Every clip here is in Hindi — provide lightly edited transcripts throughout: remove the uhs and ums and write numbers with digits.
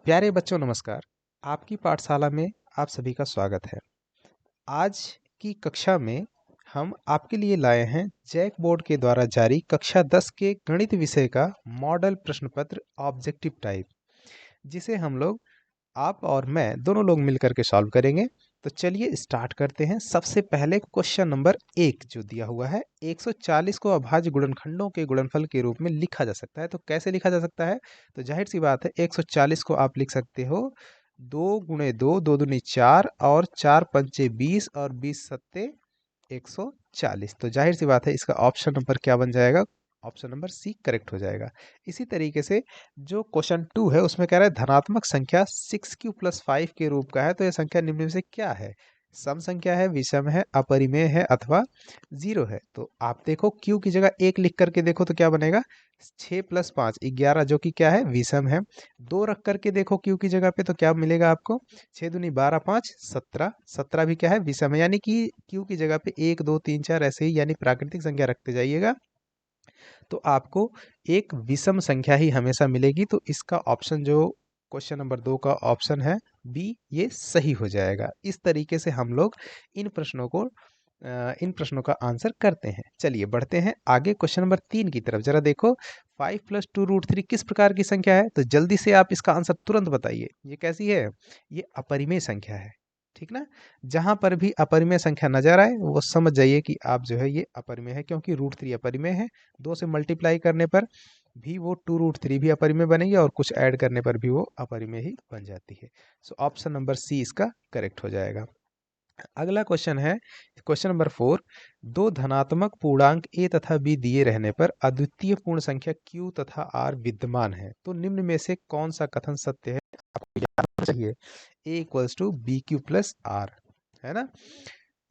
प्यारे बच्चों नमस्कार। आपकी पाठशाला में आप सभी का स्वागत है। आज की कक्षा में हम आपके लिए लाए हैं जैक बोर्ड के द्वारा जारी कक्षा 10 के गणित विषय का मॉडल प्रश्न पत्र ऑब्जेक्टिव टाइप, जिसे हम लोग आप और मैं दोनों लोग मिलकर के सॉल्व करेंगे। तो चलिए स्टार्ट करते हैं। सबसे पहले क्वेश्चन नंबर 1 जो दिया हुआ है, 140 को अभाज्य गुणनखंडों के गुणनफल के रूप में लिखा जा सकता है। तो कैसे लिखा जा सकता है? तो जाहिर सी बात है, 140 को आप लिख सकते हो 2 गुणे 2, 2 दूनी 4 और 4 पंचे 20 और 20 सत्ते 140। तो जाहिर सी बात है, इसका ऑप्शन नंबर क्या बन जाएगा? ऑप्शन नंबर सी करेक्ट हो जाएगा। इसी तरीके से जो क्वेश्चन 2 है उसमें कह रहा है धनात्मक संख्या 6q + 5 के रूप का है, तो यह संख्या निम्न में से क्या है? सम संख्या है, विषम है, अपरिमेय है अथवा जीरो है। तो आप देखो, q की जगह 1 लिख करके देखो तो क्या बनेगा? 6 + 5 11, जो कि क्या है? विषम है। 2 रख करके देखो q की जगह पे तो क्या मिलेगा आपको? 6 दूनी 12, 5 17, 17 भी क्या है? विषम है। यानी कि q की जगह पे 1 2 3 4 ऐसे ही, यानी प्राकृतिक संख्या रखते जाइएगा तो आपको एक विषम संख्या ही हमेशा मिलेगी। तो इसका ऑप्शन जो क्वेश्चन नंबर 2 का ऑप्शन है बी, ये सही हो जाएगा। इस तरीके से हम लोग इन प्रश्नों का आंसर करते हैं। चलिए बढ़ते हैं आगे क्वेश्चन नंबर 3 की तरफ। जरा देखो, 5 + 2√3 किस प्रकार की संख्या है? तो जल्दी से आप इसका आंसर तुरंत बताइए। ये कैसी है? ये अपरिमेय संख्या है, ठीक ना? जहां पर भी अपरिमेय संख्या नजर आए वो समझ जाइए कि आप जो है ये अपरिमेय है, क्योंकि √3 अपरिमेय है। 2 से मल्टीप्लाई करने पर भी वो 2√3 भी अपरिमेय बनेगी और कुछ ऐड करने पर भी वो अपरिमेय ही बन जाती है। सो ऑप्शन नंबर सी इसका करेक्ट हो जाएगा। अगला क्वेश्चन है क्वेश्चन नंबर 4। दो धनात्मक पूर्णांक a तथा b दिए रहने पर अद्वितीय पूर्ण संख्या q तथा r विद्यमान है, तो निम्न में से कौन सा कथन सत्य है? आपको याद होना चाहिए a = bq + r, है ना?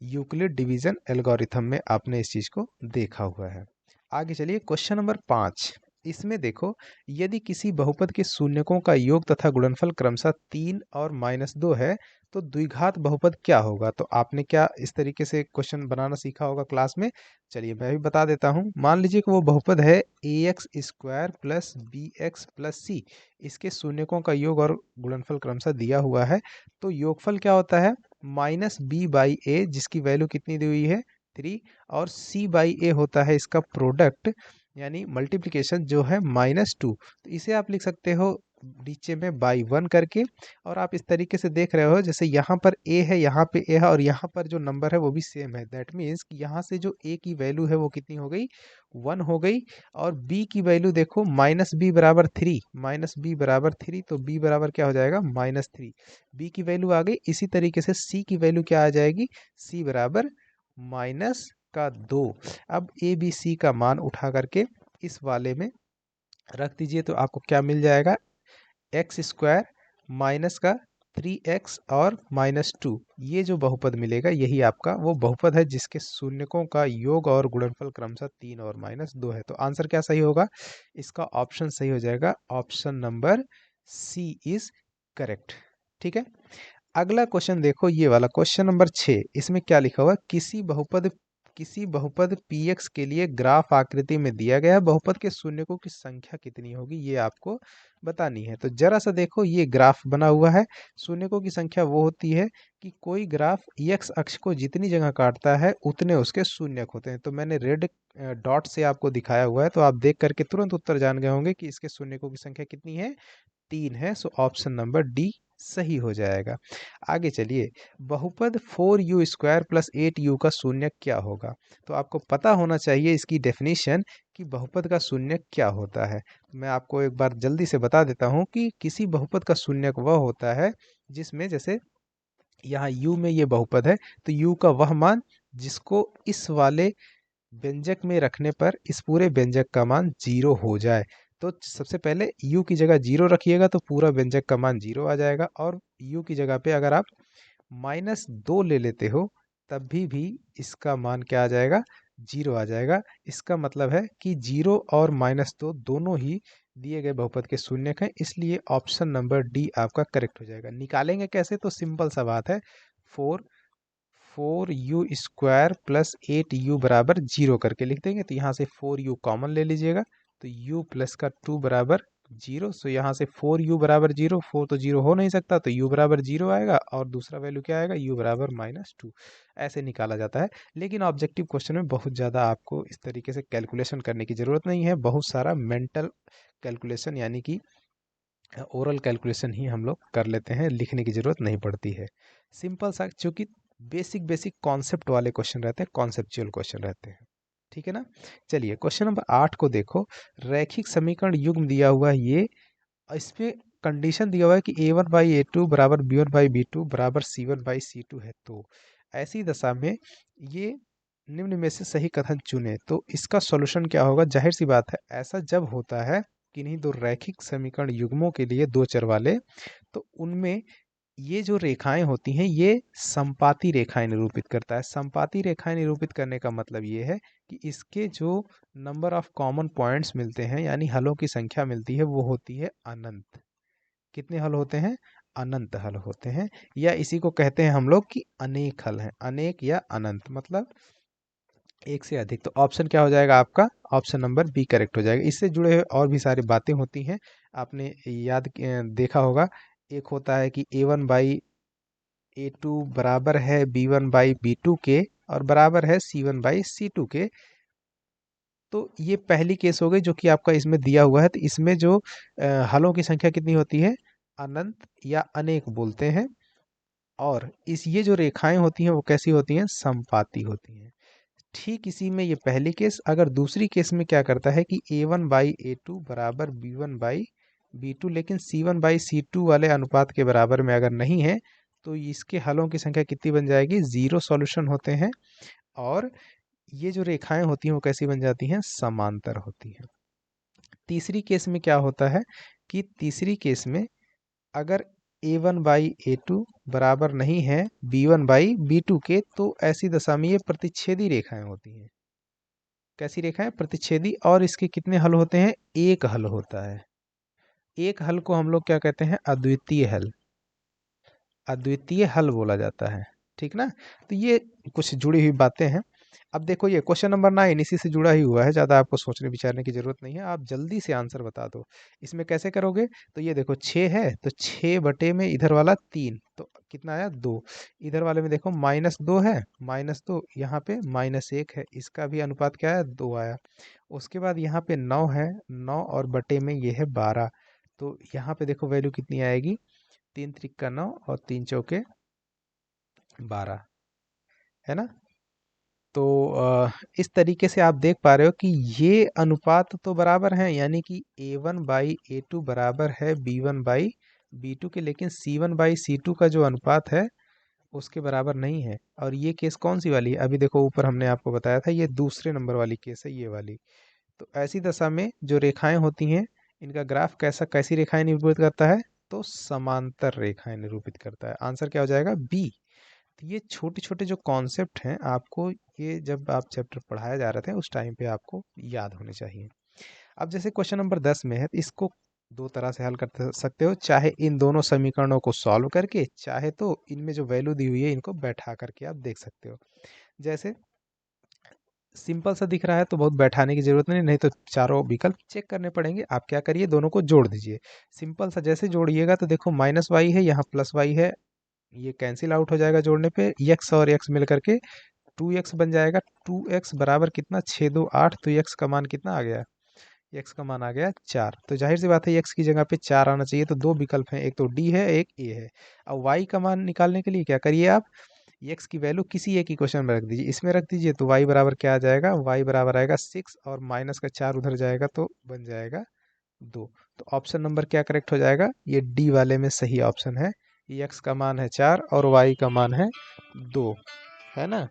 यूक्लिड डिवीजन एल्गोरिथम में आपने इस चीज को देखा हुआ है। आगे चलिए क्वेश्चन नंबर 5। इसमें देखो, यदि किसी बहुपद के शून्यकों का योग तथा गुणनफल क्रमशः 3 और -2 है, तो द्विघात बहुपद क्या होगा? तो आपने क्या इस तरीके से क्वेश्चन बनाना सीखा होगा क्लास में? चलिए मैं भी बता देता हूँ। मान लीजिए कि वो बहुपद है ax² + bx + c। इसके शून्यकों का योग और गुणनफल क्रमशः दिया हुआ है। तो योगफल क्या होता है? -b/a, जिसकी वैल्यू कितनी दी हुई है? 3। और c/a होता है इसका प्रोडक्ट, यानी मल्टीप्लिकेशन जो है -2। तो इसे आप लिख सकते हो नीचे में /1 करके। और आप इस तरीके से देख रहे हो, जैसे यहाँ पर a है, यहाँ पे a है और यहाँ पर जो नंबर है वो भी सेम है। दैट मीन्स कि यहाँ से जो a की वैल्यू है वो कितनी हो गई? 1 हो गई। और b की वैल्यू देखो, -b = 3, -b = 3, तो b बराबर क्या हो जाएगा? -3। b की वैल्यू आ गई। इसी तरीके से c की वैल्यू क्या आ जाएगी? c बराबर -2। अब a b c का मान उठा करके इस वाले में रख दीजिए तो आपको क्या मिल जाएगा? x² माइनस का 3x और -2, ये जो बहुपद मिलेगा यही आपका वो बहुपद है जिसके शून्यकों का योग और गुणनफल क्रमशः 3 और -2 है। तो आंसर क्या सही होगा? इसका ऑप्शन सही हो जाएगा। Option number C is correct. ठीक है। अगला क्वेश्चन देखो, ये वाला क्वेश्चन नंबर 6। इसमें क्या लिखा हुआ है? किसी बहुपद px के लिए ग्राफ आकृति में दिया गया है, बहुपद के शून्यकों की संख्या कितनी होगी ये आपको बतानी है। तो जरा सा देखो, ये ग्राफ बना हुआ है। शून्यकों की संख्या वो होती है कि कोई ग्राफ x अक्ष को जितनी जगह काटता है उतने उसके शून्यक होते हैं। तो मैंने रेड डॉट से आपको दिखाया हुआ है, तो आप देख करके तुरंत उत्तर जान गए होंगे कि इसके शून्यकों की संख्या कितनी है? 3 है। सो ऑप्शन नंबर डी सही हो जाएगा। आगे चलिए, बहुपद 4u² + 8u का शून्यक क्या होगा? तो आपको पता होना चाहिए इसकी डेफिनेशन कि बहुपद का शून्यक क्या होता है। मैं आपको एक बार जल्दी से बता देता हूँ कि किसी बहुपद का शून्यक वह होता है जिसमें, जैसे यहाँ u में ये बहुपद है, तो u का वह मान जिसको इस वाले व्यंजक में रखने पर इस पूरे व्यंजक का मान 0 हो जाए। तो सबसे पहले u की जगह 0 रखिएगा तो पूरा व्यंजक का मान 0 आ जाएगा। और u की जगह पे अगर आप -2 ले लेते हो तब भी इसका मान क्या आ जाएगा? 0 आ जाएगा। इसका मतलब है कि 0 और -2 दोनों ही दिए गए बहुपद के शून्यक हैं, इसलिए ऑप्शन नंबर डी आपका करेक्ट हो जाएगा। निकालेंगे कैसे? तो सिंपल सा बात है, 4u² + 8u = 0 करके लिख देंगे। तो यहाँ से 4u कॉमन ले लीजिएगा, तो u + का 2 = जीरो, सो यहाँ से 4u बराबर जीरो, 4 तो जीरो हो नहीं सकता, तो u बराबर जीरो आएगा और दूसरा वैल्यू क्या आएगा, u बराबर -2। ऐसे निकाला जाता है। लेकिन ऑब्जेक्टिव क्वेश्चन में बहुत ज़्यादा आपको इस तरीके से कैलकुलेशन करने की ज़रूरत नहीं है, बहुत सारा मेंटल कैलकुलेशन यानी कि ओरल कैलकुलेशन ही हम लोग कर लेते हैं, लिखने की ज़रूरत नहीं पड़ती है। सिंपल सा, चूँकि बेसिक बेसिक कॉन्सेप्ट वाले क्वेश्चन रहते हैं, कॉन्सेप्चुअल क्वेश्चन रहते हैं, ठीक है ना। चलिए क्वेश्चन नंबर 8 को देखो। रैखिक समीकरण युग्म दिया हुआ है ये, इसमें कंडीशन दिया हुआ है कि a1/a2 बराबर b1/b2 बराबर c1/c2 है। तो ऐसी दशा में ये निम्न में से सही कथन चुने, तो इसका सॉल्यूशन क्या होगा। जाहिर सी बात है, ऐसा जब होता है किन्हीं दो रैखिक समीकरण युग्मों के लिए, दो चर वाले, तो उनमें ये जो रेखाएं होती हैं ये समपाती रेखाएं निरूपित करता है। समपाती रेखाएं निरूपित करने का मतलब ये है कि इसके जो नंबर ऑफ कॉमन पॉइंट्स मिलते हैं यानी हलों की संख्या मिलती है वो होती है अनंत। कितने हल होते हैं, अनंत हल होते हैं, या इसी को कहते हैं हम लोग कि अनेक हल हैं। अनेक या अनंत मतलब एक से अधिक। तो ऑप्शन क्या हो जाएगा आपका, ऑप्शन नंबर बी करेक्ट हो जाएगा। इससे जुड़े हुए और भी सारी बातें होती हैं, आपने देखा होगा। एक होता है कि a1/a2 बराबर है b1/b2 के और बराबर है c1/c2 के। तो ये पहली केस हो गई जो कि आपका इसमें दिया हुआ है। तो इसमें जो हलों की संख्या कितनी होती है, अनंत या अनेक बोलते हैं। और इस ये जो रेखाएं होती हैं वो कैसी होती हैं, समपाती होती हैं। ठीक इसी में ये पहली केस। अगर दूसरी केस में क्या करता है कि a1/a2 बराबर b1/b2 लेकिन c1/c2 वाले अनुपात के बराबर में अगर नहीं है, तो इसके हलों की संख्या कितनी बन जाएगी, जीरो सॉल्यूशन होते हैं। और ये जो रेखाएं होती हैं वो कैसी बन जाती हैं, समांतर होती हैं। तीसरी केस में क्या होता है कि तीसरी केस में अगर a1/a2 बराबर नहीं है b1/b2 के, तो ऐसी दशा में ये प्रतिच्छेदी रेखाएं होती हैं। कैसी रेखाएं, प्रतिच्छेदी। और इसके कितने हल होते हैं, एक हल होता है। एक हल को हम लोग क्या कहते हैं, अद्वितीय हल। अद्वितीय हल बोला जाता है, ठीक ना। तो ये कुछ जुड़ी हुई बातें हैं। अब देखो ये क्वेश्चन नंबर 9 इसी से जुड़ा ही हुआ है, ज़्यादा आपको सोचने विचारने की जरूरत नहीं है, आप जल्दी से आंसर बता दो। इसमें कैसे करोगे, तो ये देखो 6 है, तो 6 बटे में इधर वाला 3, तो कितना आया 2। इधर वाले में देखो -2 है, -2, यहाँ पे -1 है, इसका भी अनुपात क्या है, 2 आया। उसके बाद यहाँ पे 9 है, 9 और बटे में ये है 12, तो यहाँ पे देखो वैल्यू कितनी आएगी, 3 त्रिक 9 और 3 चौके 12, है ना। तो इस तरीके से आप देख पा रहे हो कि ये अनुपात तो बराबर हैं, यानी कि a1/a2 बराबर है b1/b2 के, लेकिन c1/c2 का जो अनुपात है उसके बराबर नहीं है। और ये केस कौन सी वाली है, अभी देखो ऊपर हमने आपको बताया था, ये दूसरे नंबर वाली केस है, ये वाली। तो ऐसी दशा में जो रेखाएं होती हैं इनका ग्राफ कैसी रेखाएं निरूपित करता है, तो समांतर रेखाएं निरूपित करता है। आंसर क्या हो जाएगा, बी। तो ये छोटे छोटे जो कॉन्सेप्ट हैं आपको, ये जब आप चैप्टर पढ़ाया जा रहे थे उस टाइम पे आपको याद होने चाहिए। अब जैसे क्वेश्चन नंबर 10 में है, तो इसको दो तरह से हल कर सकते हो, चाहे इन दोनों समीकरणों को सॉल्व करके, चाहे तो इनमें जो वैल्यू दी हुई है इनको बैठा करके आप देख सकते हो। जैसे सिंपल सा दिख रहा है तो बहुत बैठाने की जरूरत नहीं, नहीं तो चारों विकल्प चेक करने पड़ेंगे। आप क्या करिए, दोनों को जोड़ दीजिए। सिंपल सा जैसे जोड़िएगा तो देखो -y है, यहाँ +y है, ये कैंसिल आउट हो जाएगा जोड़ने पे, x और x मिल करके 2x बन जाएगा। 2x बराबर कितना, 6 2 8, तो x का मान कितना आ गया, x का मान आ गया 4। तो जाहिर सी बात है x की जगह पे 4 आना चाहिए, तो दो विकल्प हैं, एक तो d है, एक a है। अब y का मान निकालने के लिए क्या करिए आप, x की वैल्यू किसी एक इक्वेशन में रख दीजिए, इसमें रख दीजिए, तो y बराबर क्या आ जाएगा, y बराबर आएगा 6 और माइनस का 4 उधर जाएगा तो बन जाएगा 2। तो ऑप्शन नंबर क्या करेक्ट हो जाएगा, ये डी वाले में सही ऑप्शन है। x का मान है 4 और y का मान है 2, है ना।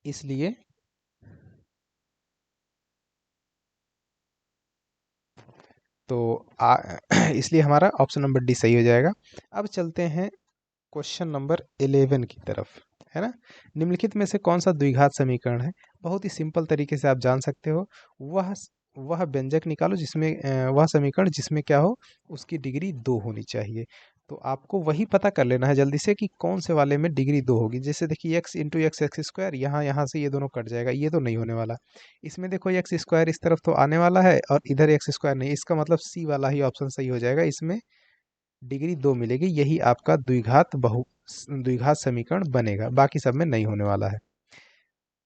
इसलिए तो इसलिए हमारा ऑप्शन नंबर डी सही हो जाएगा। अब चलते हैं क्वेश्चन नंबर 11 की तरफ, है ना। निम्नलिखित में से कौन सा द्विघात समीकरण है, बहुत ही सिंपल तरीके से आप जान सकते हो। वह व्यंजक निकालो जिसमें वह समीकरण जिसमें क्या हो, उसकी डिग्री 2 होनी चाहिए। तो आपको वही पता कर लेना है जल्दी से कि कौन से वाले में डिग्री 2 होगी। जैसे देखिए x into x x square, यहाँ से ये दोनों कट जाएगा, ये तो नहीं होने वाला। इसमें देखो एक्स स्क्वायर इस तरफ तो आने वाला है और इधर एक्स स्क्वायर नहीं, इसका मतलब सी वाला ही ऑप्शन सही हो जाएगा। इसमें डिग्री 2 मिलेगी, यही आपका द्विघात समीकरण बनेगा, बाकी सब में नहीं होने वाला है।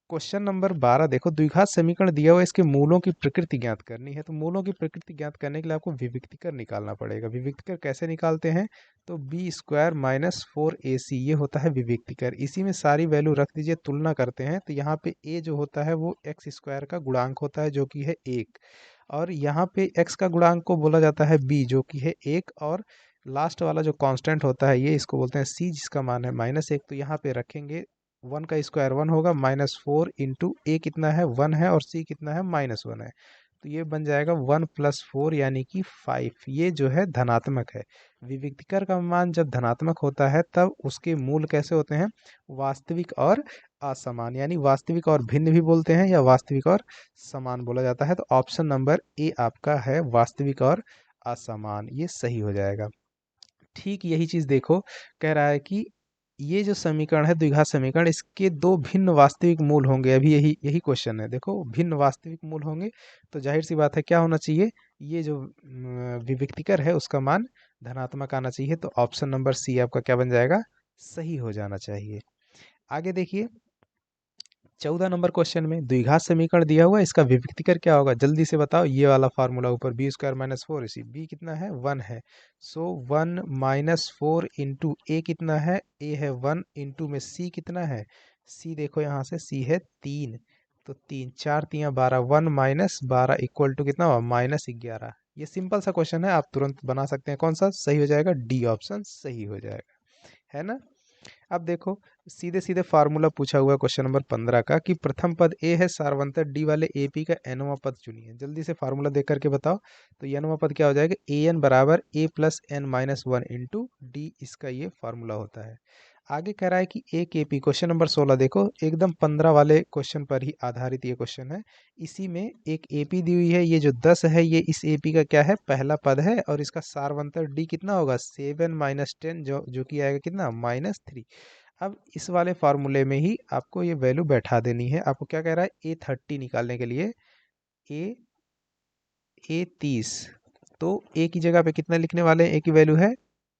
क्वेश्चन नंबर 12 देखो, द्विघात समीकरण दिया हुआ है, इसके मूलों की प्रकृति ज्ञात करनी है। तो मूलों की प्रकृति ज्ञात करने के लिए आपको विविक्तिकर निकालना पड़ेगा। विविक्तिकर कैसे निकालते हैं? तो बी स्क्वायर माइनस 4ac ये होता है विविक्तिकर। इसी में सारी वैल्यू रख दीजिए, तुलना करते हैं। तो यहाँ पे a जो होता है वो एक्स स्क्वायर का गुणांक होता है जो कि है 1, और यहाँ पे x का गुणांक को बोला जाता है b जो कि है 1, और लास्ट वाला जो कांस्टेंट होता है ये इसको बोलते हैं c जिसका मान है -1। तो यहाँ पे रखेंगे 1 का स्क्वायर 1 होगा, -4 इंटू a कितना है 1 है और c कितना है -1 है। तो ये बन जाएगा 1 + 4 यानी कि 5। ये जो है धनात्मक है। विविक्तिकर का मान जब धनात्मक होता है तब उसके मूल कैसे होते हैं? वास्तविक और असमान, यानी वास्तविक और भिन्न भी बोलते हैं या वास्तविक और समान बोला जाता है। तो ऑप्शन नंबर ए आपका है वास्तविक और असमान, ये सही हो जाएगा। ठीक यही चीज देखो, कह रहा है कि ये जो समीकरण है द्विघात समीकरण, इसके दो भिन्न वास्तविक मूल होंगे। अभी यही यही क्वेश्चन है, देखो भिन्न वास्तविक मूल होंगे तो जाहिर सी बात है क्या होना चाहिए? ये जो विविक्तिकर है उसका मान धनात्मक आना चाहिए। तो ऑप्शन नंबर सी आपका क्या बन जाएगा? सही हो जाना चाहिए। आगे देखिए 14 नंबर क्वेश्चन में द्विघात समीकरण दिया हुआ है, इसका विविक्तिकर क्या होगा? जल्दी से बताओ। ये वाला फार्मूला ऊपर B square minus 4ac, B कितना है 1 है, सो 1 - 4 इंटू ए कितना है? ए है 1 इंटू में सी कितना है? सी देखो यहाँ से सी है 3, तो 3 4 3 12, 1 - 12 इक्वल टू कितना हुआ? -11। ये सिंपल सा क्वेश्चन है, आप तुरंत बना सकते हैं। कौन सा सही हो जाएगा? डी ऑप्शन सही हो जाएगा, है ना। अब देखो सीधे सीधे फार्मूला पूछा हुआ है क्वेश्चन नंबर 15 का कि प्रथम पद ए है सारवंतर डी वाले एपी का एनवा पद चुनिए। जल्दी से फार्मूला देख करके बताओ। तो एनवा पद क्या हो जाएगा? ए एन बराबर A plus N minus 1 into D, इसका ये फार्मूला होता है। आगे कह रहा है कि एक एपी, क्वेश्चन नंबर 16 देखो, एकदम 15 वाले क्वेश्चन पर ही आधारित ये क्वेश्चन है। इसी में एक एपी दी हुई है, ये जो 10 है ये इस एपी का क्या है? पहला पद है, और इसका सारवंतर डी कितना होगा? 7 - 10 जो कि आएगा कितना? -3। अब इस वाले फार्मूले में ही आपको ये वैल्यू बैठा देनी है। आपको क्या कह रहा है? A30 निकालने के लिए ए ए 30, तो ए की जगह पे कितना लिखने वाले हैं? ए की वैल्यू है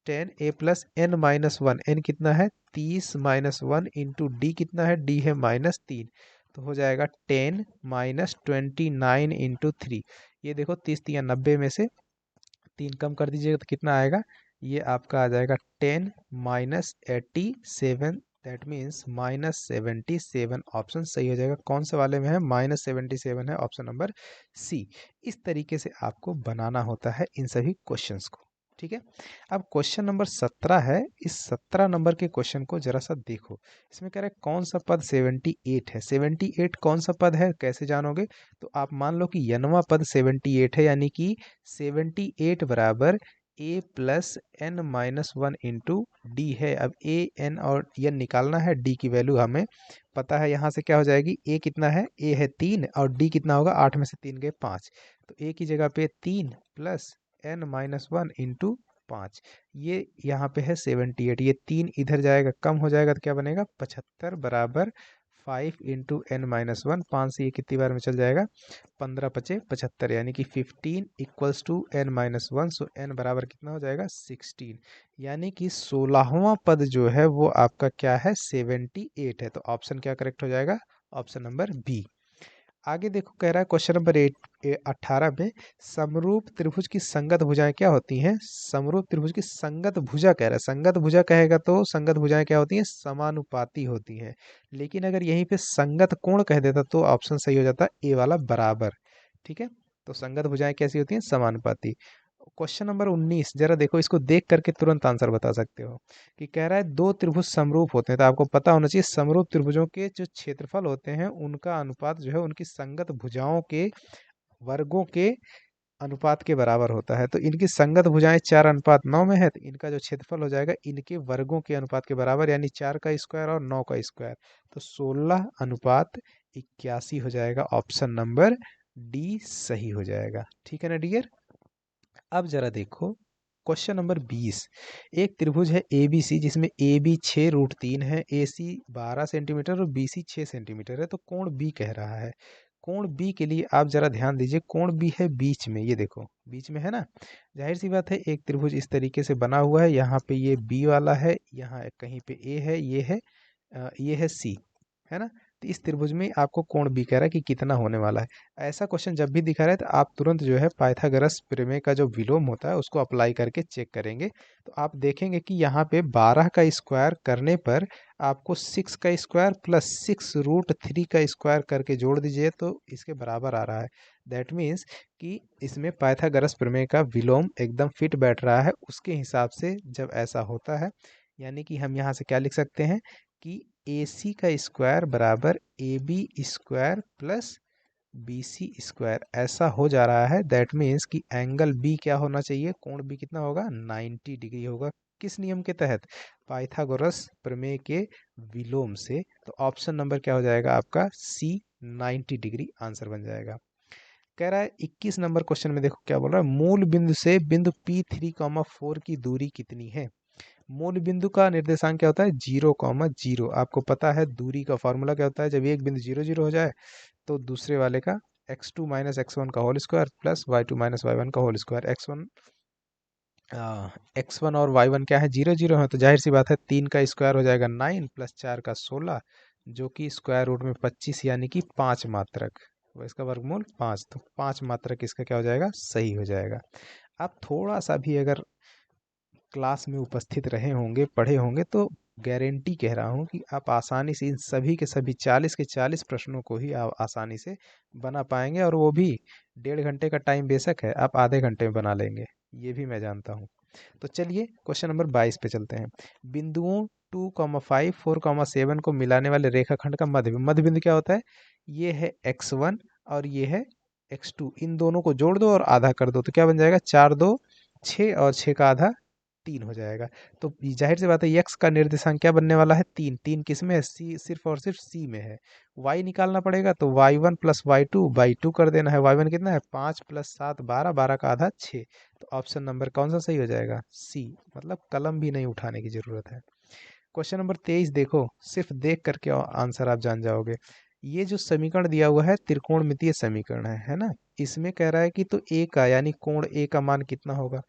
10, ए प्लस एन माइनस 1, एन कितना है? 30 - 1 इंटू डी कितना है? डी है -3। तो हो जाएगा 10 - 29 इंटू 3। ये देखो 30 3 90 में से 3 कम कर दीजिएगा तो कितना आएगा? ये आपका आ जाएगा 10 - 87, दैट मीन्स -77। ऑप्शन सही हो जाएगा। कौन से वाले में है? -77 है, ऑप्शन नंबर सी। इस तरीके से आपको बनाना होता है इन सभी क्वेश्चंस को, ठीक है। अब क्वेश्चन नंबर 17 है। इस 17 नंबर के क्वेश्चन को जरा सा देखो। इसमें कह रहा है कौन सा पद 78 है? 78 कौन सा पद है, कैसे जानोगे? तो आप मान लो कि यनवा पद 78 है, यानी कि 78 बराबर A plus N minus 1 into D है। अब ए एन और एन निकालना है, डी की वैल्यू हमें पता है। यहाँ से क्या हो जाएगी? ए कितना है? ए है 3, और डी कितना होगा? 8 में से 3 गए 5, तो ए की जगह पे 3 प्लस एन माइनस 1 इंटू 5, ये यहाँ पे है 78। ये 3 इधर जाएगा, कम हो जाएगा, तो क्या बनेगा? 75 बराबर 5 इंटू एन माइनस 1। 5 से ये कितनी बार में चल जाएगा? 15 × 5 = 75, यानी कि 15 equals to n minus 1। So n बराबर कितना हो जाएगा? 16, यानी कि 16वां पद जो है वो आपका क्या है? 78 है। तो ऑप्शन क्या करेक्ट हो जाएगा? Option number B. आगे देखो कह रहा है क्वेश्चन नंबर 18 में समरूप त्रिभुज की संगत भुजाएं क्या होती हैं? समरूप त्रिभुज की संगत भुजा कह रहा है। संगत भुजा कहेगा तो संगत भुजाएं क्या होती हैं? समानुपाती होती हैं। लेकिन अगर यहीं पे संगत कोण कह देता तो ऑप्शन सही हो जाता ए वाला, बराबर, ठीक है। तो संगत भुजाएं कैसी होती हैं? समानुपाती। क्वेश्चन नंबर 19 जरा देखो, इसको देख करके तुरंत आंसर बता सकते हो। कि कह रहा है दो त्रिभुज समरूप होते हैं, तो आपको पता होना चाहिए समरूप त्रिभुजों के जो क्षेत्रफल होते हैं उनका अनुपात जो है उनकी संगत भुजाओं के वर्गों के अनुपात के बराबर होता है। तो इनकी संगत भुजाएं 4:9 में है, तो इनका जो क्षेत्रफल हो जाएगा इनके वर्गों के अनुपात के बराबर, यानी 4 का स्क्वायर और 9 का स्क्वायर। तो 16:81 हो जाएगा। ऑप्शन नंबर डी सही हो जाएगा, ठीक है ना डियर। अब जरा देखो क्वेश्चन नंबर 20। एक त्रिभुज है ए बी सी जिसमें ए बी 6√3 है, ए सी 12 सेंटीमीटर और बी सी 6 सेंटीमीटर है। तो कोण बी कह रहा है। कोण बी के लिए आप जरा ध्यान दीजिए, कोण बी है बीच में, ये देखो बीच में है ना। जाहिर सी बात है, एक त्रिभुज इस तरीके से बना हुआ है, यहाँ पे ये बी वाला है, यहाँ कहीं पे ए है, ये है सी, है ना। तो इस त्रिभुज में आपको कोण बी कह रहा है कि कितना होने वाला है। ऐसा क्वेश्चन जब भी दिखा रहा है तो आप तुरंत जो है पाइथागोरस प्रमेय का जो विलोम होता है उसको अप्लाई करके चेक करेंगे। तो आप देखेंगे कि यहाँ पे 12 का स्क्वायर करने पर आपको 6 का स्क्वायर प्लस 6√3 का स्क्वायर करके जोड़ दीजिए तो इसके बराबर आ रहा है। दैट मीन्स कि इसमें पाइथागोरस प्रमेय का विलोम एकदम फिट बैठ रहा है। उसके हिसाब से जब ऐसा होता है, यानी कि हम यहाँ से क्या लिख सकते हैं कि ए सी का स्क्वायर बराबर A B square plus B C square, ऐसा हो जा रहा है। दैट मीन्स कि एंगल बी क्या होना चाहिए, कोण बी कितना होगा, 90 डिग्री होगा। किस नियम के तहत, पाइथागोरस प्रमेय के विलोम से। तो ऑप्शन नंबर क्या हो जाएगा आपका, सी, 90 डिग्री आंसर बन जाएगा। कह रहा है 21 नंबर क्वेश्चन में, देखो क्या बोल रहा है, मूल बिंदु से बिंदु P3,4 की दूरी कितनी है। मूल बिंदु का निर्देशांक क्या होता है, 0,0। आपको पता है दूरी का फॉर्मूला क्या होता है, जब एक बिंदु 0,0 हो जाए तो दूसरे वाले का x2 माइनस x1 का whole square plus y2 minus y1 का होल स्क्वायर। x1 और y1 क्या है, 0,0 है, तो जाहिर सी बात है 3 का स्क्वायर हो जाएगा 9 प्लस 4 का 16, जो कि स्क्वायर रूट में 25 यानी कि 5 मात्रक, वो इसका वर्गमूल 5, तो 5 मात्रक इसका क्या हो जाएगा, सही हो जाएगा। आप थोड़ा सा भी अगर क्लास में उपस्थित रहे होंगे, पढ़े होंगे, तो गारंटी कह रहा हूँ कि आप आसानी से इन सभी के सभी 40 के 40 प्रश्नों को ही आप आसानी से बना पाएंगे, और वो भी 1.5 घंटे का टाइम बेशक है, आप आधे घंटे में बना लेंगे, ये भी मैं जानता हूँ। तो चलिए क्वेश्चन नंबर 22 पे चलते हैं। बिंदुओं 2,5, 4,7 को मिलाने वाले रेखाखंड का मध्य बिंदु क्या होता है, ये है x1 और ये है x2, इन दोनों को जोड़ दो और आधा कर दो, तो क्या बन जाएगा, 4 2 6 और 6 का आधा 3 हो जाएगा। तो जाहिर सी बात है x का निर्देशांक क्या बनने वाला है, 3। 3 किस में है, सी, सिर्फ और सिर्फ सी में है। y निकालना पड़ेगा, तो y1 प्लस y2 कर देना है। y1 कितना है, 5 प्लस 7 12, 12 का आधा 6। तो ऑप्शन नंबर कौन सा सही हो जाएगा, सी, मतलब कलम भी नहीं उठाने की जरूरत है। क्वेश्चन नंबर 23 देखो, सिर्फ देख करके आंसर आप जान जाओगे। ये जो समीकरण दिया हुआ है त्रिकोणमितीय समीकरण है ना। इसमें कह रहा है कि तो ए का यानी कोण ए का मान कितना होगा।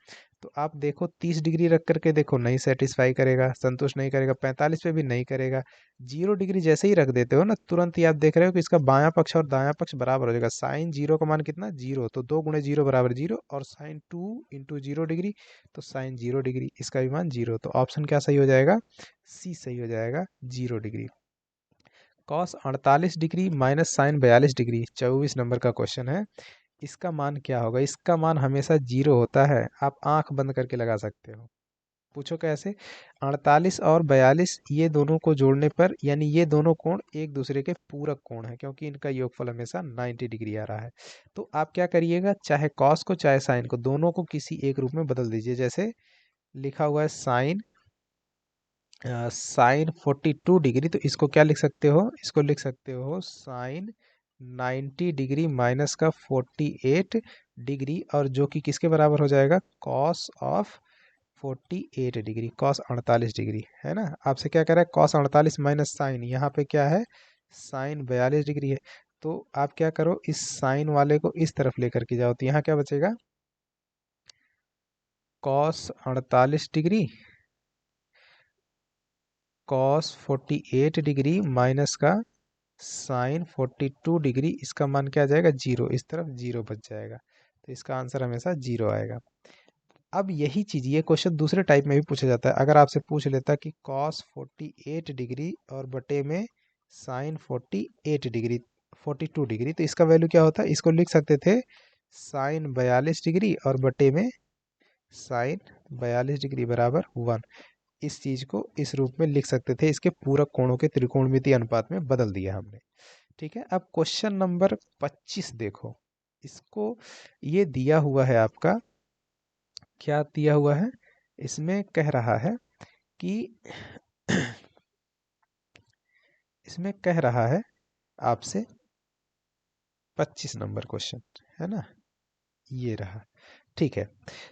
तो आप देखो 30 डिग्री रख करके देखो, नहीं सेटिस्फाई करेगा, संतुष्ट नहीं करेगा। 45 पे भी नहीं करेगा। 0 डिग्री जैसे ही रख देते हो ना, तुरंत ही आप देख रहे हो कि इसका बायां पक्ष और दायां पक्ष बराबर हो जाएगा। साइन 0 का मान कितना, 0, तो 2 गुणे 0 बराबर 0, और साइन 2 × 0 डिग्री, तो साइन 0 डिग्री, इसका भी मान 0। तो ऑप्शन क्या सही हो जाएगा, सी सही हो जाएगा, 0 degree. Cos 48 degree minus sine 42 degree, 24 number का क्वेश्चन है। इसका मान क्या होगा, इसका मान हमेशा 0 होता है, आप आंख बंद करके लगा सकते हो। पूछो कैसे, 48 और 42 ये दोनों को जोड़ने पर, यानी ये दोनों कोण एक दूसरे के पूरक कोण है, क्योंकि इनका योगफल हमेशा 90 डिग्री आ रहा है। तो आप क्या करिएगा, चाहे कॉस को चाहे साइन को, दोनों को किसी एक रूप में बदल दीजिए। जैसे लिखा हुआ है साइन 42 डिग्री, तो इसको क्या लिख सकते हो, इसको लिख सकते हो साइन 90 डिग्री माइनस का 48 डिग्री, और जो कि किसके बराबर हो जाएगा, cos of 48 degree, cos 48 degree, है ना। आपसे क्या कह रहा है, कॉस 48 माइनस साइन, यहाँ पे क्या है, साइन 42 डिग्री है। तो आप क्या करो, इस साइन वाले को इस तरफ लेकर के जाओ, तो यहाँ क्या बचेगा, cos 48 degree cos 48 degree minus का साइन 42 डिग्री, इसका मान क्या आ जाएगा, 0, इस तरफ 0 बच जाएगा। तो इसका आंसर हमेशा 0 आएगा। अब यही चीज़, ये क्वेश्चन दूसरे टाइप में भी पूछा जाता है। अगर आपसे पूछ लेता कि कॉस 48 डिग्री और बटे में साइन 48 डिग्री 42 डिग्री, तो इसका वैल्यू क्या होता है, इसको लिख सकते थे साइन 42 डिग्री और बटे में साइन 42 डिग्री बराबर 1। इस चीज को इस रूप में लिख सकते थे, इसके पूरक कोणों के त्रिकोणमितीय अनुपात में बदल दिया हमने। ठीक है, अब क्वेश्चन नंबर 25 देखो। इसको, ये दिया हुआ है आपका, क्या दिया हुआ है, इसमें कह रहा है कि इसमें कह रहा है आपसे 25 नंबर क्वेश्चन, है ना, ये रहा। ठीक है।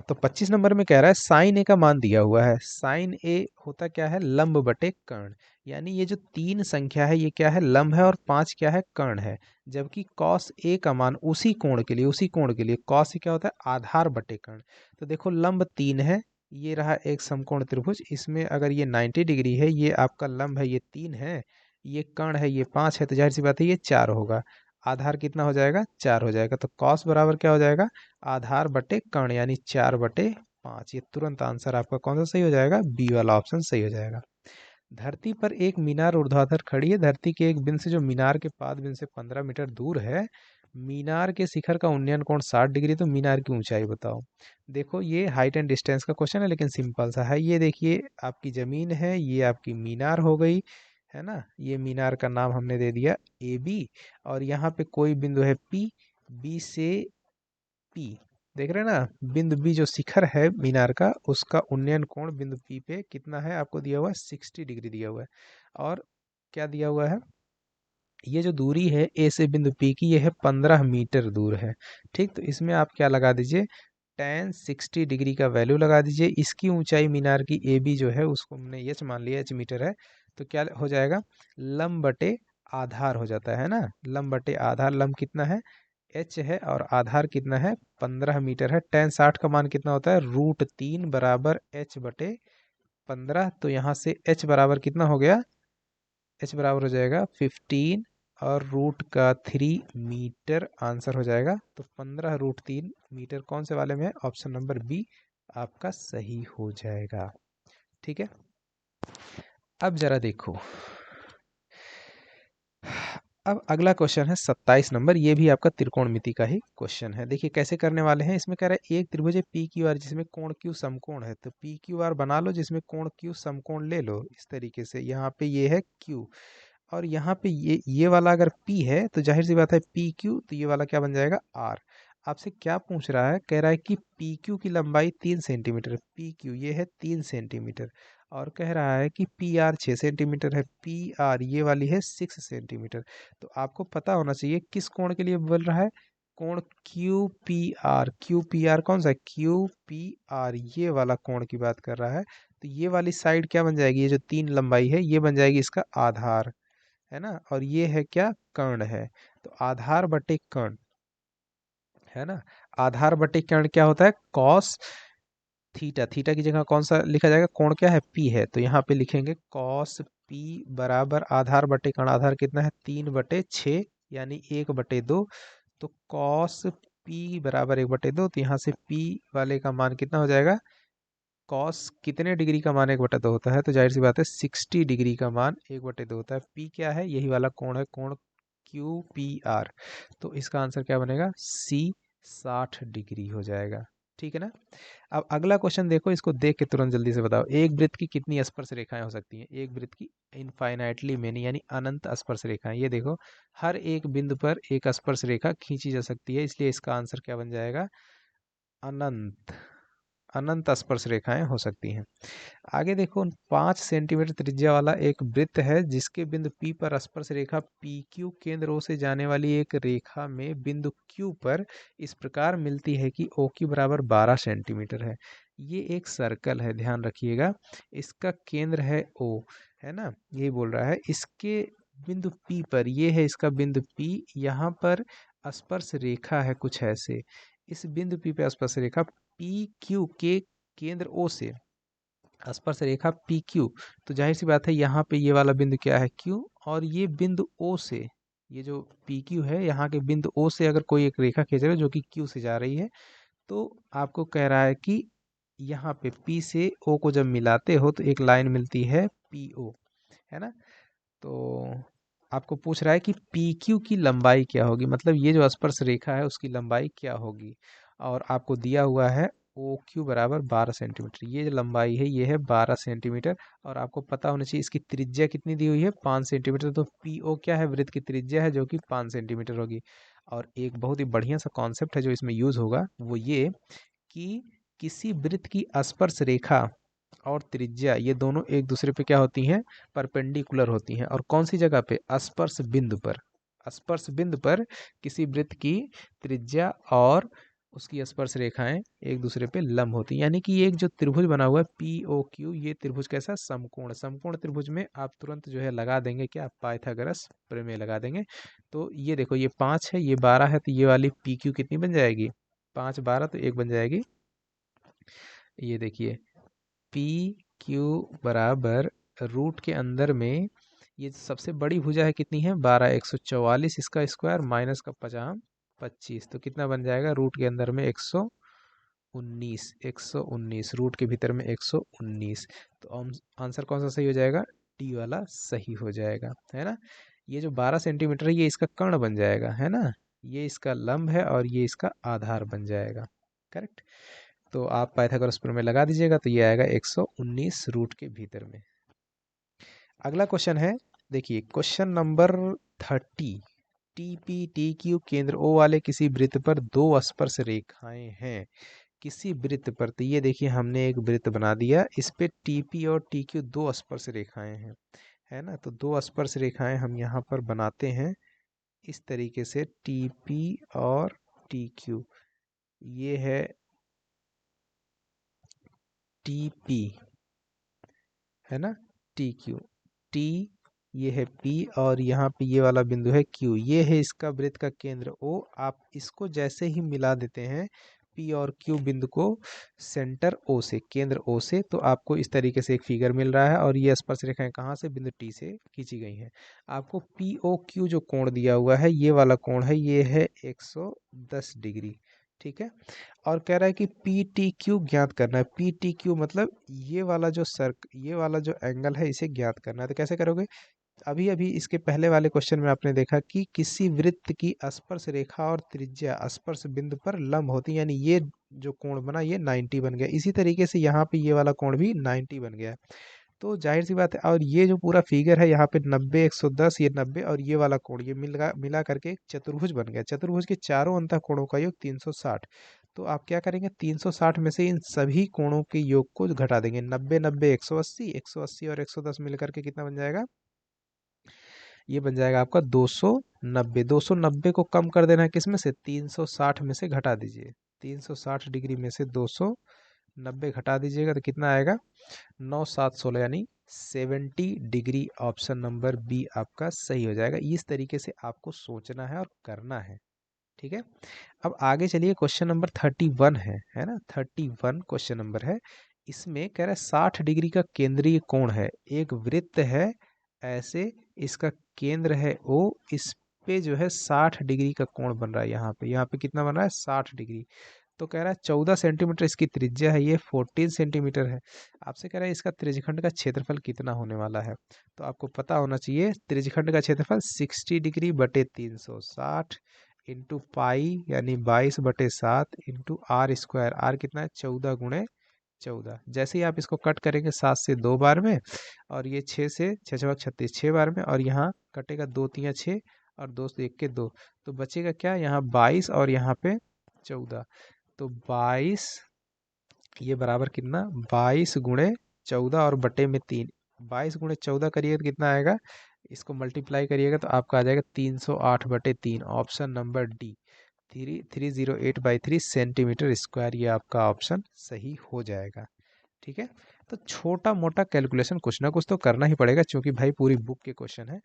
तो 25 नंबर में कह रहा है साइन ए का मान दिया हुआ है। साइन ए होता क्या है, लंब बटे कर्ण। यानी ये जो 3 संख्या है ये क्या है, लंब है, और 5 क्या है, कर्ण है। जबकि कॉस ए का मान उसी कोण के लिए कॉस क्या होता है, आधार बटे कर्ण। तो देखो लंब 3 है, ये रहा एक समकोण त्रिभुज, इसमें अगर ये 90 डिग्री है, ये आपका लंब है, ये 3 है, ये कर्ण है, ये 5 है, तो जाहिर सी बात है ये 4 होगा। आधार कितना हो जाएगा, 4 हो जाएगा। तो कॉस बराबर क्या हो जाएगा, आधार बटे कर्ण, यानी 4/5। ये तुरंत आंसर आपका कौन सा सही हो जाएगा, बी वाला ऑप्शन सही हो जाएगा। धरती पर एक मीनार ऊर्ध्वाधर खड़ी है। धरती के एक बिंदु से जो मीनार के पाद बिंदु से 15 मीटर दूर है, मीनार के शिखर का उन्नयन कोण 60 डिग्री, तो मीनार की ऊंचाई बताओ। देखो ये हाइट एंड डिस्टेंस का क्वेश्चन है, लेकिन सिंपल सा है। ये देखिए आपकी जमीन है, ये आपकी मीनार हो गई, है ना। ये मीनार का नाम हमने दे दिया ए बी, और यहाँ पे कोई बिंदु है पी, बी से पी, देख रहे हैं ना, बिंदु बी जो शिखर है मीनार का, उसका उन्नयन कोण बिंदु पी पे कितना है, आपको दिया हुआ है 60 डिग्री दिया हुआ है। और क्या दिया हुआ है, ये जो दूरी है ए से बिंदु पी की, ये है 15 मीटर दूर है। ठीक, तो इसमें आप क्या लगा दीजिए, टेन 60 डिग्री का वैल्यू लगा दीजिए। इसकी ऊंचाई मीनार की ए बी जो है उसको हमने एच मान लिया, एच मीटर है। तो क्या हो जाएगा, लंब बटे आधार हो जाता है ना। लंब बटे आधार, लंब कितना है, एच है, और आधार कितना है, 15 मीटर है। टेन 60 का मान कितना होता है, √3 बराबर एच बटे 15। तो यहाँ से एच बराबर कितना हो गया, एच बराबर हो जाएगा 15 और √3 मीटर आंसर हो जाएगा। तो 15√3 मीटर कौन से वाले में है, ऑप्शन नंबर बी आपका सही हो जाएगा। ठीक है, अब जरा देखो, अब अगला क्वेश्चन है 27 नंबर। ये भी आपका त्रिकोणमिति का ही क्वेश्चन है। देखिए कैसे करने वाले हैं। इसमें कह रहा है एक त्रिभुज है पी क्यू आर जिसमें कोण क्यू समकोण है। तो पी क्यू आर बना लो जिसमें कोण क्यू समकोण ले लो। इस तरीके से यहाँ पे ये है क्यू, और यहाँ पे ये वाला अगर P है तो जाहिर सी बात है पी क्यू, तो ये वाला क्या बन जाएगा R। आपसे क्या पूछ रहा है, कह रहा है कि पी क्यू की लंबाई 3 सेंटीमीटर, पी क्यू ये है 3 सेंटीमीटर, और कह रहा है कि पी आर 6 सेंटीमीटर है, पी आर ये वाली है 6 सेंटीमीटर। तो आपको पता होना चाहिए किस कोण के लिए बोल रहा है, कोण Q P R. Q P R कौन सा है, क्यू पी आर ये वाला कोण की बात कर रहा है। तो ये वाली साइड क्या बन जाएगी, ये जो 3 लंबाई है ये बन जाएगी इसका आधार, है ना। और ये है क्या, कर्ण है। तो आधार बटे कर्ण, है ना। आधार बटे कर्ण क्या होता है, कॉस थीटा। थीटा की जगह कौन सा लिखा जाएगा, कोण क्या है, पी है, तो यहाँ पे लिखेंगे कॉस पी बराबर आधार बटे कर्ण। आधार कितना है, 3/6, यानी 1/2। तो कॉस पी बराबर 1/2। तो यहाँ से पी वाले का मान कितना हो जाएगा, कॉस कितने डिग्री का मान 1/2 होता है, तो जाहिर सी बात है 60 डिग्री का मान 1/2 होता है। पी क्या है, यही वाला कोण है, कोण क्यू पी आर। तो इसका आंसर क्या बनेगा, सी 60 डिग्री हो जाएगा। ठीक है ना। अब अगला क्वेश्चन देखो, इसको देख के तुरंत जल्दी से बताओ, एक वृत्त की कितनी स्पर्श रेखाएं हो सकती हैं। एक वृत्त की इनफाइनाइटली मेनी, यानी अनंत स्पर्श रेखाएं। ये देखो हर एक बिंदु पर एक स्पर्श रेखा खींची जा सकती है, इसलिए इसका आंसर क्या बन जाएगा, अनंत। अनंत स्पर्श रेखाएं हो सकती हैं। आगे देखो 5 सेंटीमीटर त्रिज्या वाला एक वृत्त है जिसके बिंदु P पर स्पर्श रेखा PQ केंद्र O से जाने वाली एक रेखा में बिंदु Q पर इस प्रकार मिलती है कि OQ बराबर 12 सेंटीमीटर है। ये एक सर्कल है, ध्यान रखिएगा, इसका केंद्र है O, है ना, यही बोल रहा है। इसके बिंदु P पर, ये है इसका बिंदु P, यहाँ पर स्पर्श रेखा है कुछ ऐसे। इस बिंदु P पे स्पर्श रेखा PQ के केंद्र O से स्पर्श रेखा पी क्यू। तो जाहिर सी बात है यहाँ पे ये वाला बिंदु क्या है, क्यू, और ये बिंदु ओ से, ये जो पी क्यू है यहाँ के बिंदु ओ से अगर कोई एक रेखा खींच रहे हो जो कि क्यू से जा रही है, तो आपको कह रहा है कि यहाँ पे पी से ओ को जब मिलाते हो तो एक लाइन मिलती है पी ओ, है ना। तो आपको पूछ रहा है कि पी क्यू की लंबाई क्या होगी, मतलब ये जो स्पर्श रेखा है उसकी लंबाई क्या होगी। और आपको दिया हुआ है ओ क्यू बराबर 12 सेंटीमीटर। ये जो लंबाई है ये है 12 सेंटीमीटर, और आपको पता होना चाहिए इसकी त्रिज्या कितनी दी हुई है, 5 सेंटीमीटर। तो पी ओ क्या है, वृत्त की त्रिज्या है जो कि 5 सेंटीमीटर होगी। और एक बहुत ही बढ़िया सा कॉन्सेप्ट है जो इसमें यूज होगा, वो ये कि किसी वृत्त की स्पर्श रेखा और त्रिज्या ये दोनों एक दूसरे पे क्या होती हैं, परपेंडिकुलर होती हैं। और कौन सी जगह पे, स्पर्श बिंदु पर। स्पर्श बिंदु पर किसी वृत्त की त्रिज्या और उसकी स्पर्श रेखाएं एक दूसरे पे लंब होती हैं। यानी कि ये एक जो त्रिभुज बना हुआ है POQ, ये त्रिभुज कैसा, समकोण। समकोण त्रिभुज में आप तुरंत जो है लगा देंगे क्या, पाइथागोरस प्रमेय लगा देंगे। तो ये देखो, ये 5 है, ये 12 है, तो ये वाली PQ कितनी बन जाएगी, 5 12 तो 1 बन जाएगी। ये देखिए PQ बराबर रूट के अंदर में ये सबसे बड़ी भुजा है, कितनी है, 12, 144, इसका स्क्वायर माइनस का 50 25, तो कितना बन जाएगा, रूट के अंदर में 119, 119 रूट के भीतर में 119। तो आंसर कौन सा सही हो जाएगा, डी वाला सही हो जाएगा, है ना। ये जो 12 सेंटीमीटर है ये इसका कर्ण बन जाएगा, है ना, ये इसका लंब है और ये इसका आधार बन जाएगा। करेक्ट। तो आप पाइथागोरस प्रमेय लगा दीजिएगा तो ये आएगा 119 रूट के भीतर में। अगला क्वेश्चन है, देखिए क्वेश्चन नंबर 30। TPTQ केंद्र O वाले किसी वृत्त पर दो स्पर्श रेखाएं हैं, किसी वृत्त पर। तो ये देखिए हमने एक वृत्त बना दिया, इस पे TP और TQ दो स्पर्श रेखाएं हैं, है ना। तो दो स्पर्श रेखाएं हम यहाँ पर बनाते हैं इस तरीके से, TP और TQ। ये है TP, है ना, TQ, T ये है P और यहाँ पे ये वाला बिंदु है Q, ये है इसका वृत्त का केंद्र O। आप इसको जैसे ही मिला देते हैं P और Q बिंदु को सेंटर O से, केंद्र O से, तो आपको इस तरीके से एक फिगर मिल रहा है। और ये स्पर्श रेखाएं कहाँ से, बिंदु T से खींची गई हैं। आपको POQ जो कोण दिया हुआ है, ये वाला कोण है, ये है 110 डिग्री, ठीक है। और कह रहा है कि PTQ ज्ञात करना है। PTQ मतलब ये वाला जो एंगल है इसे ज्ञात करना है। तो कैसे करोगे, अभी अभी इसके पहले वाले क्वेश्चन में आपने देखा कि किसी वृत्त की स्पर्श रेखा और त्रिज्या स्पर्श बिंदु पर लंब होती है, यानी ये जो कोण बना ये 90 बन गया। इसी तरीके से यहाँ पे ये वाला कोण भी 90 बन गया। तो जाहिर सी बात है, और ये जो पूरा फिगर है यहाँ पे 90 110, ये 90 और ये वाला कोण, ये मिला करके एक चतुर्भुज बन गया। चतुर्भुज के चारों अंतः कोणों का योग 360। तो आप क्या करेंगे, 360 में से इन सभी कोणों के योग को घटा देंगे। 90 90 180, 180 और 110 मिल करके कितना बन जाएगा, ये बन जाएगा आपका 290। 290 को कम कर देना है किसमें से, 360 में से घटा दीजिए। 360 डिग्री में से 290 घटा दीजिएगा तो कितना आएगा, 9 7 16, यानी 70 डिग्री। ऑप्शन नंबर बी आपका सही हो जाएगा। इस तरीके से आपको सोचना है और करना है, ठीक है। अब आगे चलिए, क्वेश्चन नंबर 31 है ना, 31 क्वेश्चन नंबर है। इसमें कह रहा है 60 डिग्री का केंद्रीय कोण है, एक वृत्त है ऐसे, इसका केंद्र है O, इस पे जो है 60 डिग्री का कोण बन रहा है। यहाँ पे कितना बन रहा है, 60 डिग्री। तो कह रहा है 14 सेंटीमीटर इसकी त्रिज्या है, ये 14 सेंटीमीटर है। आपसे कह रहा है इसका त्रिज्यखंड का क्षेत्रफल कितना होने वाला है। तो आपको पता होना चाहिए त्रिज्यखंड का क्षेत्रफल 60 डिग्री बटे 360 इंटू पाई यानी 22/7 इंटू आर स्क्वायर। आर कितना है, 14 गुणे 14। जैसे ही आप इसको कट करेंगे 7 से 2 बार में, और ये 6 से 6 6 36 6 बार में, और यहाँ कटेगा 2 3 6 और 2 से 1 के 2, तो बचेगा क्या, यहाँ 22 और यहाँ पे 14। तो 22 ये बराबर कितना, 22 गुणे 14 और बटे में 3। 22 गुणे 14 करिएगा तो कितना आएगा, इसको मल्टीप्लाई करिएगा तो आपका आ जाएगा 308/3। Option number D, 308/3 centimetre square, ये आपका ऑप्शन सही हो जाएगा, ठीक है। तो छोटा मोटा कैलकुलेशन कुछ ना कुछ तो करना ही पड़ेगा, क्योंकि भाई पूरी बुक के क्वेश्चन है,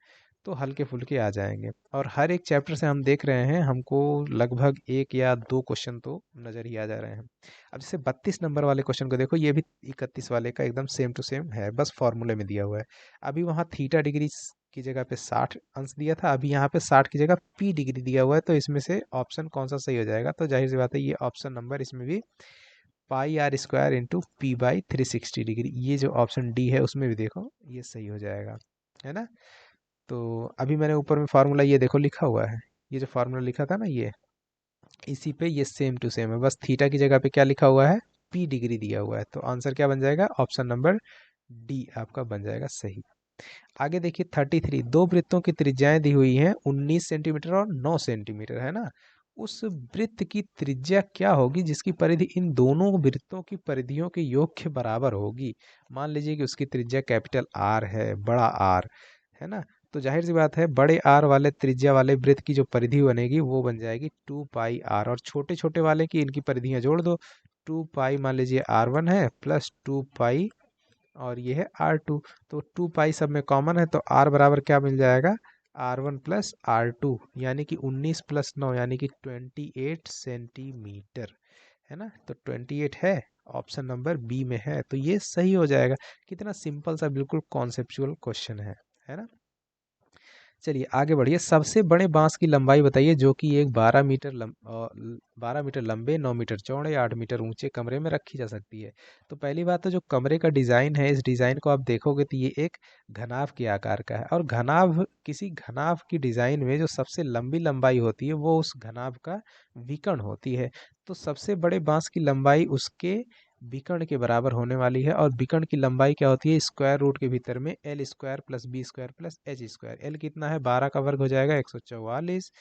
तो हल्के फुल्के आ जाएंगे। और हर एक चैप्टर से हम देख रहे हैं, हमको लगभग 1 या 2 क्वेश्चन तो नज़र ही आ जा रहे हैं। अब जैसे 32 नंबर वाले क्वेश्चन को देखो, ये भी 31 वाले का एकदम सेम टू सेम है, बस फॉर्मूले में दिया हुआ है। अभी वहाँ थीटा डिग्री की जगह पे 60 अंश दिया था, अभी यहाँ पे 60 की जगह P डिग्री दिया हुआ है। तो इसमें से ऑप्शन कौन सा सही हो जाएगा, तो जाहिर सी बात है ये ऑप्शन नंबर, इसमें भी pi R square into P/360 degree, ये जो ऑप्शन डी है उसमें भी देखो ये सही हो जाएगा, है ना। तो अभी मैंने ऊपर में फार्मूला ये देखो लिखा हुआ है, ये जो फार्मूला लिखा था ना, ये इसी पे ये सेम टू सेम है, बस थीटा की जगह पे क्या लिखा हुआ है, P डिग्री दिया हुआ है। तो आंसर क्या बन जाएगा, ऑप्शन नंबर डी आपका बन जाएगा सही। आगे देखिए 33, दो वृत्तों की त्रिज्याएं दी हुई हैं 19 सेंटीमीटर और 9 सेंटीमीटर, है ना। उस वृत्त की त्रिज्या क्या होगी जिसकी परिधि इन दोनों वृत्तों की परिधियों के योग के बराबर होगी। मान लीजिए कि उसकी त्रिज्या कैपिटल आर है, बड़ा आर, है ना। तो तो जाहिर सी बात है बड़े आर वाले त्रिज्या वाले वृत्त की जो परिधि बनेगी वो बन जाएगी 2πr, और छोटे छोटे वाले की इनकी परिधियां जोड़ दो। 2π मान लीजिए r1 है प्लस 2π और ये है r2, तो 2π सब में कॉमन है तो r बराबर क्या मिल जाएगा, r1 प्लस r2, यानी कि 19 प्लस 9 यानी कि 28 सेंटीमीटर, है ना। तो 28 है, ऑप्शन नंबर बी में है, तो ये सही हो जाएगा। कितना सिंपल सा बिल्कुल कॉन्सेप्चुअल क्वेश्चन है ना। चलिए आगे बढ़िए। सबसे बड़े बांस की लंबाई बताइए जो कि एक 12 मीटर लंबे, 9 मीटर चौड़े, 8 मीटर ऊंचे कमरे में रखी जा सकती है। तो पहली बात तो जो कमरे का डिज़ाइन है, इस डिज़ाइन को आप देखोगे तो ये एक घनाभ के आकार का है, और घनाभ, किसी घनाभ की डिज़ाइन में जो सबसे लंबी लंबाई होती है वो उस घनाभ का विकर्ण होती है। तो सबसे बड़े बांस की लंबाई उसके विकर्ण के बराबर होने वाली है, और विकर्ण की लंबाई क्या होती है, स्क्वायर रूट के भीतर में l square plus b square plus h square. L कितना है, 12 का वर्ग हो जाएगा 144,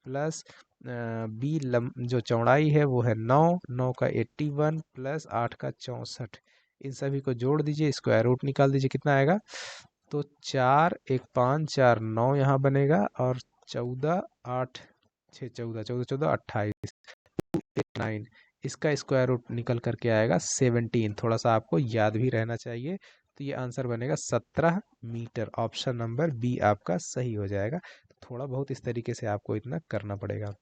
प्लस बी जो चौड़ाई है वो है 9, 9 का 81 प्लस 8 का 64। इन सभी को जोड़ दीजिए, स्क्वायर रूट निकाल दीजिए, कितना आएगा, तो 4 1 5 4 9 यहाँ बनेगा, और 14 8 6 14 14 14 28 9, इसका स्क्वायर रूट निकल करके आएगा 17। थोड़ा सा आपको याद भी रहना चाहिए, तो ये आंसर बनेगा 17 मीटर। ऑप्शन नंबर बी आपका सही हो जाएगा। थोड़ा बहुत इस तरीके से आपको इतना करना पड़ेगा।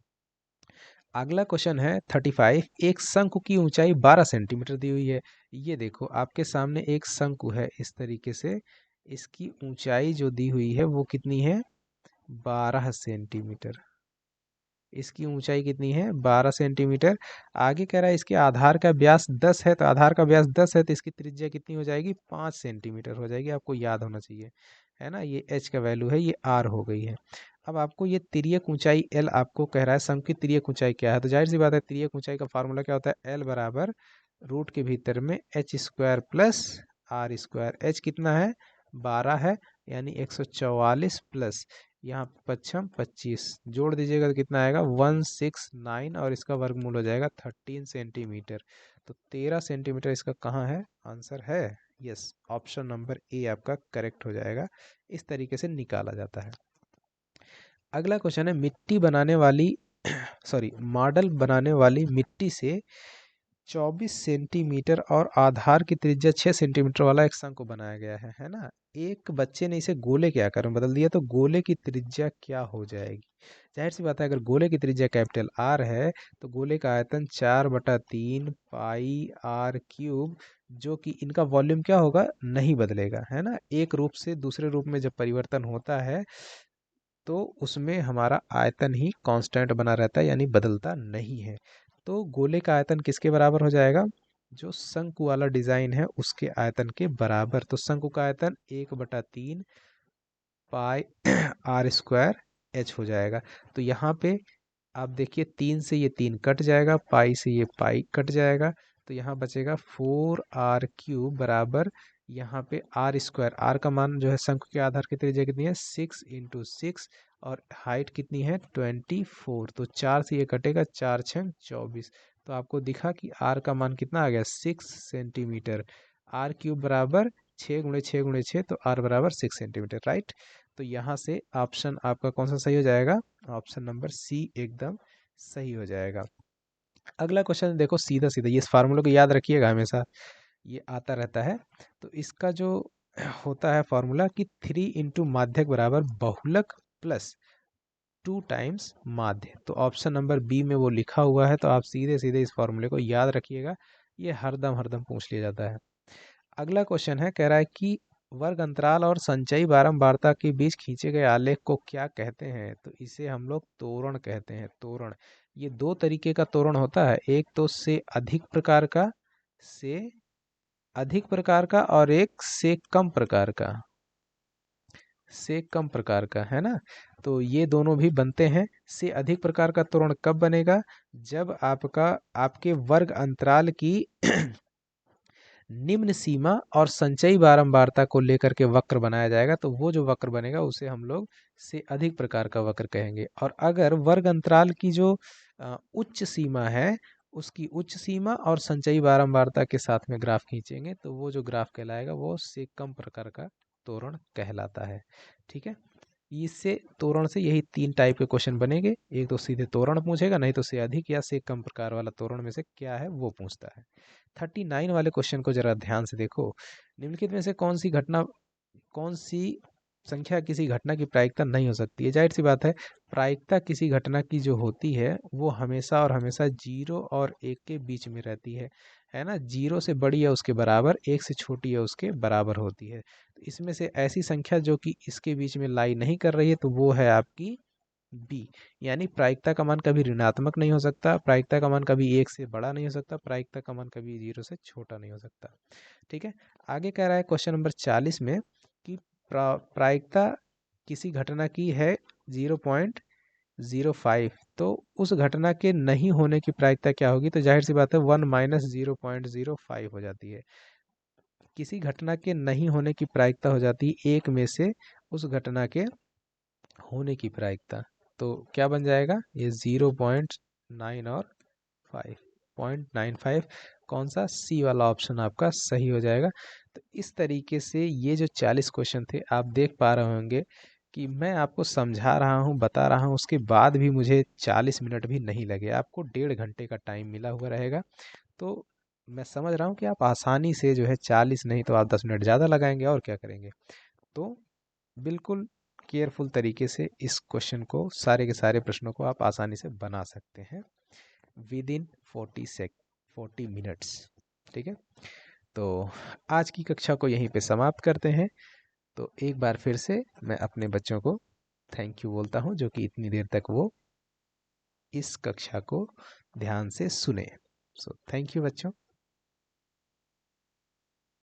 अगला क्वेश्चन है 35। एक शंकु की ऊंचाई 12 सेंटीमीटर दी हुई है। ये देखो आपके सामने एक शंकु है इस तरीके से, इसकी ऊंचाई जो दी हुई है वो कितनी है, 12 सेंटीमीटर। इसकी ऊंचाई कितनी है, 12 सेंटीमीटर। आगे कह रहा है इसके आधार का व्यास 10 है, तो आधार का व्यास 10 है तो इसकी त्रिज्या कितनी हो जाएगी, 5 सेंटीमीटर हो जाएगी। आपको याद होना चाहिए, है ना। ये h का वैल्यू है, ये r हो गई है। अब आपको ये तिर्यक ऊंचाई l आपको कह रहा है शंकु की तिर्यक ऊंचाई क्या है, तो जाहिर सी बात है तिर्यक ऊंचाई का फार्मूला क्या होता है, l बराबर रूट के भीतर में h square plus r square. h कितना है, 12 है, यानी 144 प्लस यहाँ पच्छम 25, जोड़ दीजिएगा तो कितना आएगा 169, और इसका वर्गमूल हो जाएगा 13 सेंटीमीटर। तो 13 सेंटीमीटर इसका कहाँ है, आंसर है, यस, ऑप्शन नंबर ए आपका करेक्ट हो जाएगा। इस तरीके से निकाला जाता है। अगला क्वेश्चन है मिट्टी बनाने वाली सॉरी मॉडल बनाने वाली मिट्टी से 24 सेंटीमीटर और आधार की त्रिज्या 6 सेंटीमीटर वाला एक शंकु बनाया गया है ना। एक बच्चे ने इसे गोले के आकार में बदल दिया, तो गोले की त्रिज्या क्या हो जाएगी। जाहिर सी बात है अगर गोले की त्रिज्या कैपिटल आर है तो गोले का आयतन 4/3 पाई आर क्यूब, जो कि इनका वॉल्यूम क्या होगा, नहीं बदलेगा, है ना। एक रूप से दूसरे रूप में जब परिवर्तन होता है तो उसमें हमारा आयतन ही कांस्टेंट बना रहता है, यानी बदलता नहीं है। तो गोले का आयतन किसके बराबर हो जाएगा, जो शंकु वाला डिजाइन है उसके आयतन के बराबर। तो शंकु का आयतन 1/3 पाई आर स्क्वायर एच हो जाएगा। तो यहाँ पे आप देखिए 3 से ये 3 कट जाएगा, पाई से ये पाई कट जाएगा, तो यहाँ बचेगा 4r³ बराबर, यहाँ पे आर स्क्वायर, आर का मान जो है शंकु के आधार की त्रिज्या कितनी है 6 × 6, और हाइट कितनी है 24। तो 4 से ये कटेगा, 4 × 6 = 24। तो आपको दिखा कि आर का मान कितना आ गया 6 सेंटीमीटर। r³ बराबर 6 × 6 × 6, तो r बराबर 6 सेंटीमीटर, राइट। तो यहाँ से ऑप्शन आपका कौन सा सही हो जाएगा, ऑप्शन नंबर सी एकदम सही हो जाएगा। अगला क्वेश्चन देखो सीधा सीधा, ये इस फार्मूले को याद रखिएगा हमेशा, ये आता रहता है। तो इसका जो होता है फार्मूला कि 3 × माध्यक बराबर बहुलक प्लस 2 टाइम्स माध्य। तो ऑप्शन नंबर बी में वो लिखा हुआ है, तो आप सीधे सीधे इस फार्मूले को याद रखिएगा, ये हरदम हरदम पूछ लिया जाता है। अगला क्वेश्चन है, कह रहा है कि वर्ग अंतराल और संचयी बारंबारता के बीच खींचे गए आलेख को क्या कहते हैं, तो इसे हम लोग तोरण कहते हैं, तोरण। ये दो तरीके का तोरण होता है, एक तो से अधिक प्रकार का, से अधिक प्रकार का, और एक से कम प्रकार का, से कम प्रकार का, है ना। तो ये दोनों भी बनते हैं। से अधिक प्रकार का तोरण कब बनेगा, जब आपके वर्ग अंतराल की निम्न सीमा और संचयी बारंबारता को लेकर के वक्र बनाया जाएगा, तो वो जो वक्र बनेगा उसे हम लोग से अधिक प्रकार का वक्र कहेंगे। और अगर वर्ग अंतराल की जो उच्च सीमा है, उसकी उच्च सीमा और संचयी बारंबारता के साथ में ग्राफ खींचेंगे, तो वो जो ग्राफ कहलाएगा वो से कम प्रकार का तोरण कहलाता है। ठीक है। इससे तोरण से यही 3 टाइप के क्वेश्चन बनेंगे। एक तो सीधे तोरण पूछेगा, नहीं तो से अधिक या से कम प्रकार वाला तोरण में से क्या है वो पूछता है। 39 वाले क्वेश्चन को जरा ध्यान से देखो। निम्नलिखित में से कौन सी संख्या किसी घटना की प्रायिकता नहीं हो सकती है? जाहिर सी बात है, प्रायिकता किसी घटना की जो होती है वो हमेशा और हमेशा 0 और 1 के बीच में रहती है ना। 0 से बड़ी है उसके बराबर, 1 से छोटी है उसके बराबर होती है। तो इसमें से ऐसी संख्या जो कि इसके बीच में लाई नहीं कर रही है तो वो है आपकी बी। यानी प्रायिकता का मान कभी ऋणात्मक नहीं हो सकता, प्रायिकता का मान कभी 1 से बड़ा नहीं हो सकता, प्रायिकता का मान कभी 0 से छोटा नहीं हो सकता। ठीक है। आगे कह रहा है क्वेश्चन नंबर 40 में कि प्रायिकता किसी घटना की है 0.05, तो उस घटना के नहीं होने की प्रायिकता क्या होगी? तो जाहिर सी बात है 1 माइनस 0.05 हो जाती है। किसी घटना के नहीं होने की प्रायिकता हो जाती है 1 में से उस घटना के होने की प्रायिकता। तो क्या बन जाएगा? ये 0.9 और 5.95, कौन सा? सी वाला ऑप्शन आपका सही हो जाएगा। तो इस तरीके से ये जो 40 क्वेश्चन थे आप देख पा रहे होंगे कि मैं आपको समझा रहा हूँ, बता रहा हूँ, उसके बाद भी मुझे 40 मिनट भी नहीं लगे। आपको 1.5 घंटे का टाइम मिला हुआ रहेगा। तो मैं समझ रहा हूँ कि आप आसानी से जो है 40 नहीं तो आप 10 मिनट ज़्यादा लगाएंगे और क्या करेंगे। तो बिल्कुल केयरफुल तरीके से इस क्वेश्चन को, सारे के सारे प्रश्नों को आप आसानी से बना सकते हैं विद इन 40 मिनट्स। ठीक है। तो आज की कक्षा को यहीं पे समाप्त करते हैं। तो एक बार फिर से मैं अपने बच्चों को थैंक यू बोलता हूँ जो कि इतनी देर तक वो इस कक्षा को ध्यान से सुने। सो थैंक यू बच्चों।